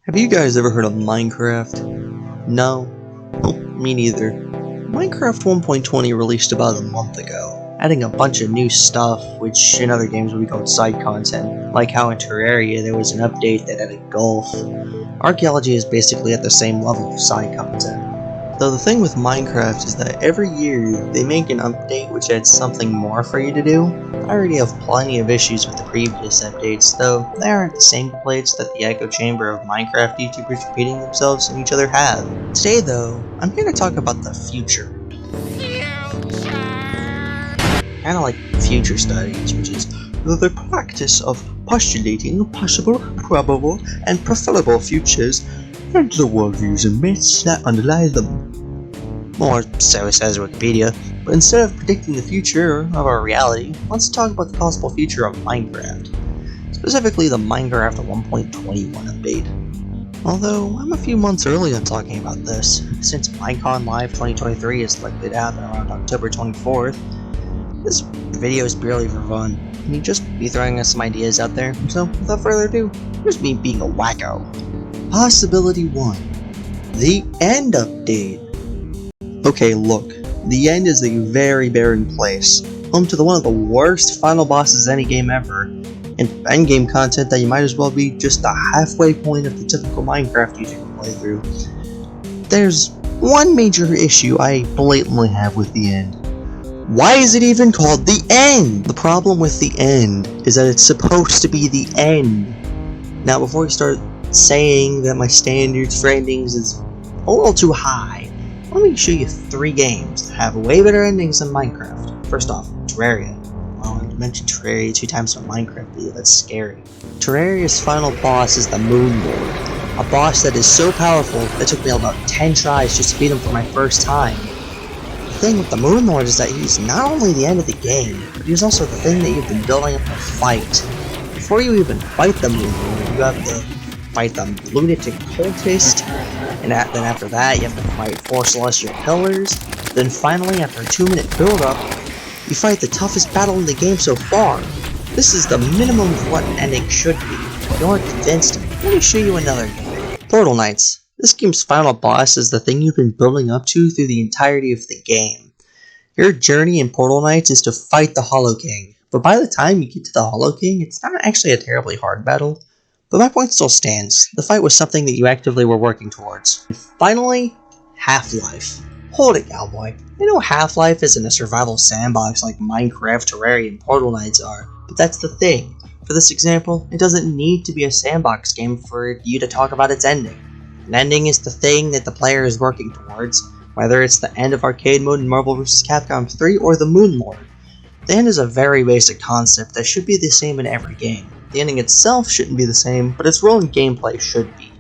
Have you guys ever heard of Minecraft? No? Well, me neither. Minecraft 1.20 released about a month ago, adding a bunch of new stuff, which in other games would be called side content, like how in Terraria there was an update that added golf. Archaeology is basically at the same level of side content. Though the thing with Minecraft is that every year they make an update which adds something more for you to do. I already have plenty of issues with the previous updates, though they aren't the same complaints that the echo chamber of Minecraft YouTubers repeating themselves and each other have. Today though, I'm here to talk about the future. Kinda like future studies, which is the practice of postulating possible, probable, and preferable futures and the worldviews and myths that underlie them. Or so says Wikipedia, but instead of predicting the future of our reality, let's talk about the possible future of Minecraft. Specifically the Minecraft 1.21 update. Although, I'm a few months early on talking about this, since Minecon Live 2023 is likely to happen around October 24th, this video is purely for fun. Me just be throwing us some ideas out there, so without further ado, here's me being a wacko. Possibility 1. The End Update. Okay, look, the End is a very barren place, home to one of the worst final bosses any game ever, and endgame content that you might as well be just the halfway point of the typical Minecraft YouTuber playthrough. There's one major issue I blatantly have with the End. Why is it even called the End? The problem with the End is that it's supposed to be the end. Now before we start saying that my standards for endings is a little too high, let me show you 3 games that have way better endings than Minecraft. First off, Terraria. Well, I mentioned Terraria 2 times in a Minecraft video, that's scary. Terraria's final boss is the Moon Lord, a boss that is so powerful that it took me about 10 tries just to beat him for my first time. The thing with the Moon Lord is that he's not only the end of the game, but he's also the thing that you've been building up to fight. Before you even fight the Moon Lord, you have to fight the lunatic cultist, and then after that you have to fight 4 celestial pillars. Then finally, after a 2-minute build-up, you fight the toughest battle in the game so far. This is the minimum of what an ending should be. If you aren't convinced, let me show you another game. Portal Knights. This game's final boss is the thing you've been building up to through the entirety of the game. Your journey in Portal Knights is to fight the Hollow King, but by the time you get to the Hollow King, it's not actually a terribly hard battle. But my point still stands. The fight was something that you actively were working towards. And finally, Half-Life. Hold it, cowboy. I know Half-Life isn't a survival sandbox like Minecraft, Terraria, and Portal Knights are, but that's the thing. For this example, it doesn't need to be a sandbox game for you to talk about its ending. An ending is the thing that the player is working towards, whether it's the end of arcade mode in Marvel vs. Capcom 3 or the Moon Lord. The end is a very basic concept that should be the same in every game. The ending itself shouldn't be the same, but its role in gameplay should be.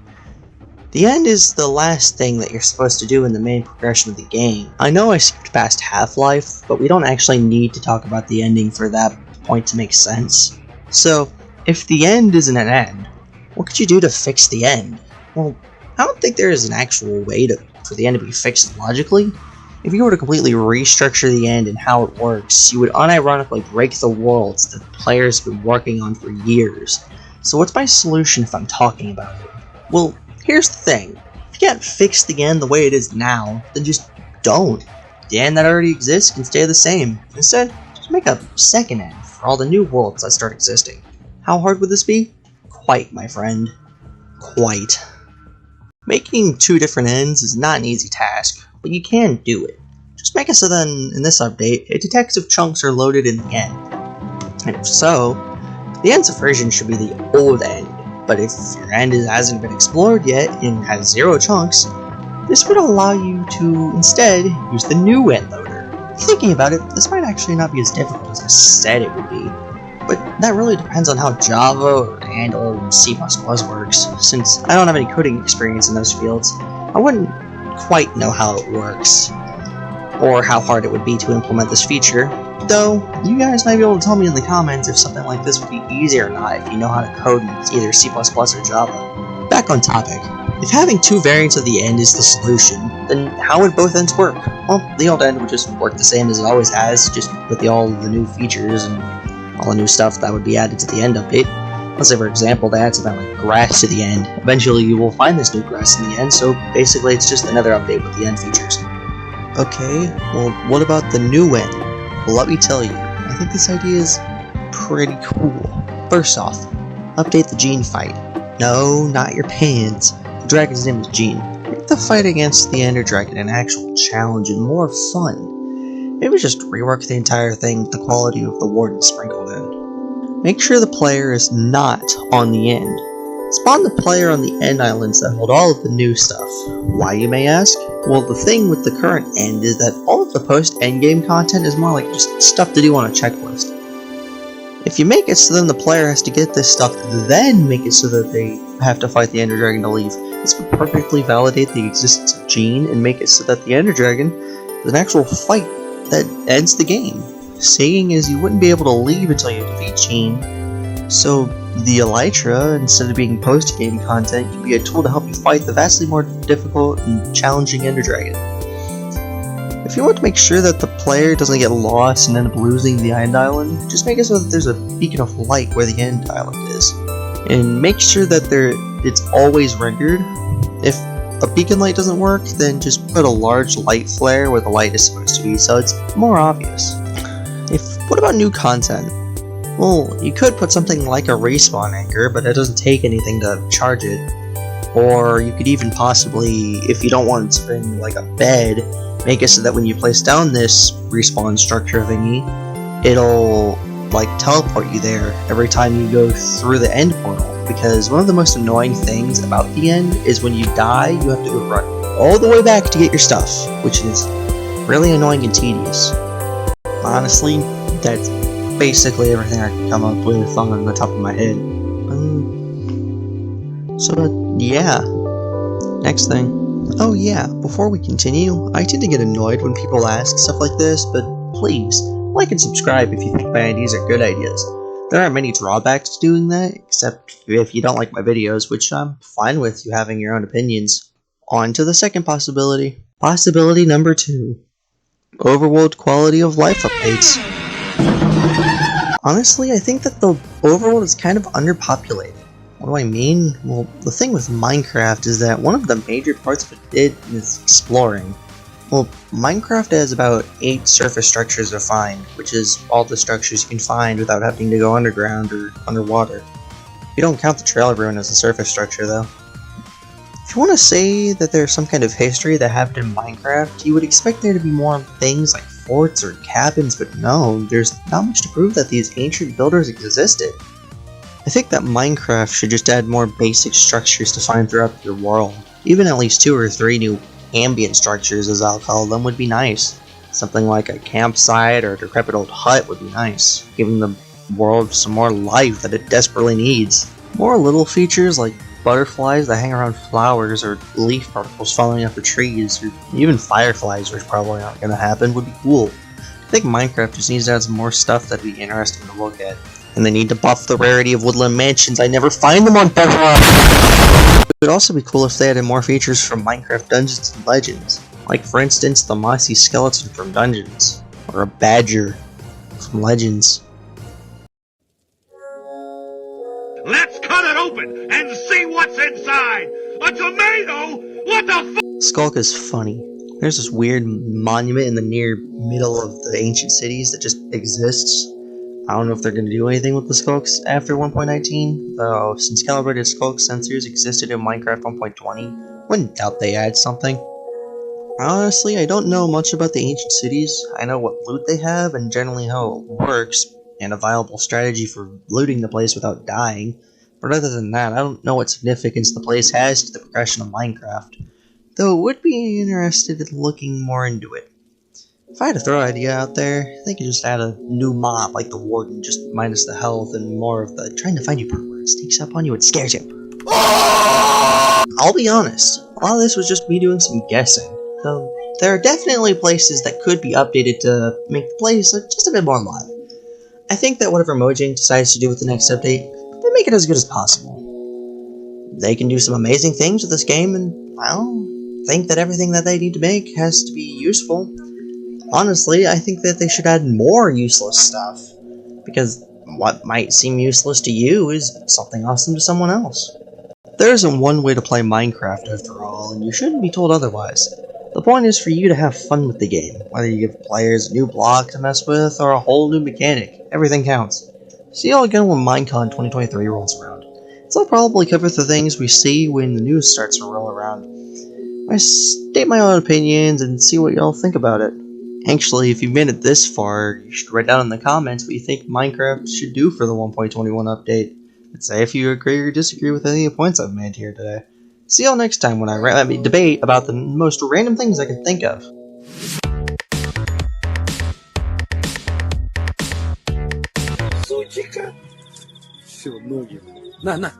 The end is the last thing that you're supposed to do in the main progression of the game. I know I skipped past Half-Life, but we don't actually need to talk about the ending for that point to make sense. So, if the end isn't an end, what could you do to fix the end? Well, I don't think there is an actual way for the end to be fixed logically. If you were to completely restructure the end and how it works, you would unironically break the worlds that the players have been working on for years. So what's my solution if I'm talking about it? Well, here's the thing. If you can't fix the end the way it is now, then just don't. The end that already exists can stay the same. Instead, just make a second end for all the new worlds that start existing. How hard would this be? Quite, my friend. Quite. Making 2 different ends is not an easy task, but you can do it. Just make it so then, in this update, it detects if chunks are loaded in the end. And if so, the end's version should be the old end, but if your end hasn't been explored yet and has 0 chunks, this would allow you to instead use the new end loader. Thinking about it, this might actually not be as difficult as I said it would be, but that really depends on how Java or C++ works. Since I don't have any coding experience in those fields, I wouldn't quite know how it works, or how hard it would be to implement this feature, though you guys might be able to tell me in the comments if something like this would be easy or not if you know how to code in either C++ or Java. Back on topic, if having 2 variants of the end is the solution, then how would both ends work? Well, the old end would just work the same as it always has, just with all the new features and all the new stuff that would be added to the end update. Let's say, for example, they add something like grass to the end. Eventually, you will find this new grass in the end, so basically it's just another update with the end features. Okay, well, what about the new end? Well, let me tell you, I think this idea is pretty cool. First off, update the Gene fight. No, not your pants. The dragon's name is Gene. Make the fight against the Ender Dragon an actual challenge and more fun. Maybe just rework the entire thing with the quality of the Warden sprinkled in. Make sure the player is not on the end. Spawn the player on the end islands that hold all of the new stuff. Why, you may ask? Well, the thing with the current end is that all of the post-endgame content is more like just stuff to do on a checklist. If you make it so then the player has to get this stuff, then make it so that they have to fight the Ender Dragon to leave, this would perfectly validate the existence of Gene and make it so that the Ender Dragon is an actual fight that ends the game. Saying is you wouldn't be able to leave until you defeat Gene, so the Elytra, instead of being post-game content, can be a tool to help you fight the vastly more difficult and challenging Ender Dragon. If you want to make sure that the player doesn't get lost and end up losing the end island, just make it so that there's a beacon of light where the end island is. And make sure that it's always rendered. If a beacon light doesn't work, then just put a large light flare where the light is supposed to be, so it's more obvious. What about new content? Well, you could put something like a respawn anchor, but it doesn't take anything to charge it. Or you could even possibly, if you don't want something like a bed, make it so that when you place down this respawn structure thingy, it'll like teleport you there every time you go through the end portal. Because one of the most annoying things about the end is when you die, you have to run all the way back to get your stuff, which is really annoying and tedious. Honestly, that's basically everything I can come up with on the top of my head. Yeah. Next thing. Oh yeah, before we continue, I tend to get annoyed when people ask stuff like this, but please, like and subscribe if you think my ideas are good ideas. There aren't many drawbacks to doing that, except if you don't like my videos, which I'm fine with you having your own opinions. On to the second possibility. Possibility number 2. Overworld quality of life updates. Honestly, I think that the overworld is kind of underpopulated. What do I mean? Well, the thing with Minecraft is that one of the major parts of it is exploring. Well, Minecraft has about 8 surface structures defined, which is all the structures you can find without having to go underground or underwater. You don't count the trailer ruin as a surface structure, though. If you want to say that there's some kind of history that happened in Minecraft, you would expect there to be more things like forts or cabins, but no, there's not much to prove that these ancient builders existed. I think that Minecraft should just add more basic structures to find throughout your world. Even at least 2 or 3 new ambient structures, as I'll call them, would be nice. Something like a campsite or a decrepit old hut would be nice, giving the world some more life that it desperately needs. More little features like butterflies that hang around flowers or leaf particles falling off the trees, or even fireflies, which probably aren't going to happen, would be cool. I think Minecraft just needs to add some more stuff that'd be interesting to look at. And they need to buff the rarity of woodland mansions. I never find them on Bedrock! It would also be cool if they added more features from Minecraft Dungeons and Legends. Like, for instance, the mossy skeleton from Dungeons. Or a badger from Legends. Let's cut it open and see what's inside! A tomato? What the f- Skulk is funny. There's this weird monument in the near middle of the ancient cities that just exists. I don't know if they're going to do anything with the skulks after 1.19, though since calibrated skulk sensors existed in Minecraft 1.20, wouldn't doubt they add something. Honestly, I don't know much about the ancient cities. I know what loot they have and generally how it works, and a viable strategy for looting the place without dying, but other than that, I don't know what significance the place has to the progression of Minecraft, though would be interested in looking more into it. If I had to throw an idea out there, they could just add a new mob like the Warden, just minus the health and more of the trying to find you part where it sneaks up on you and scares you. I'll be honest, a lot of this was just me doing some guessing, though there are definitely places that could be updated to make the place just a bit more alive. I think that whatever Mojang decides to do with the next update, they make it as good as possible. They can do some amazing things with this game, and I don't think that everything that they need to make has to be useful. Honestly, I think that they should add more useless stuff, because what might seem useless to you is something awesome to someone else. There isn't one way to play Minecraft after all, and you shouldn't be told otherwise. The point is for you to have fun with the game, whether you give players a new block to mess with or a whole new mechanic, everything counts. See y'all again when Minecon 2023 rolls around. So I'll probably cover the things we see when the news starts to roll around. I state my own opinions and see what y'all think about it. Actually, if you've made it this far, you should write down in the comments what you think Minecraft should do for the 1.21 update. And say if you agree or disagree with any of the points I've made here today. See y'all next time when I debate about the most random things I can think of. Сучика! Все, ноги. На.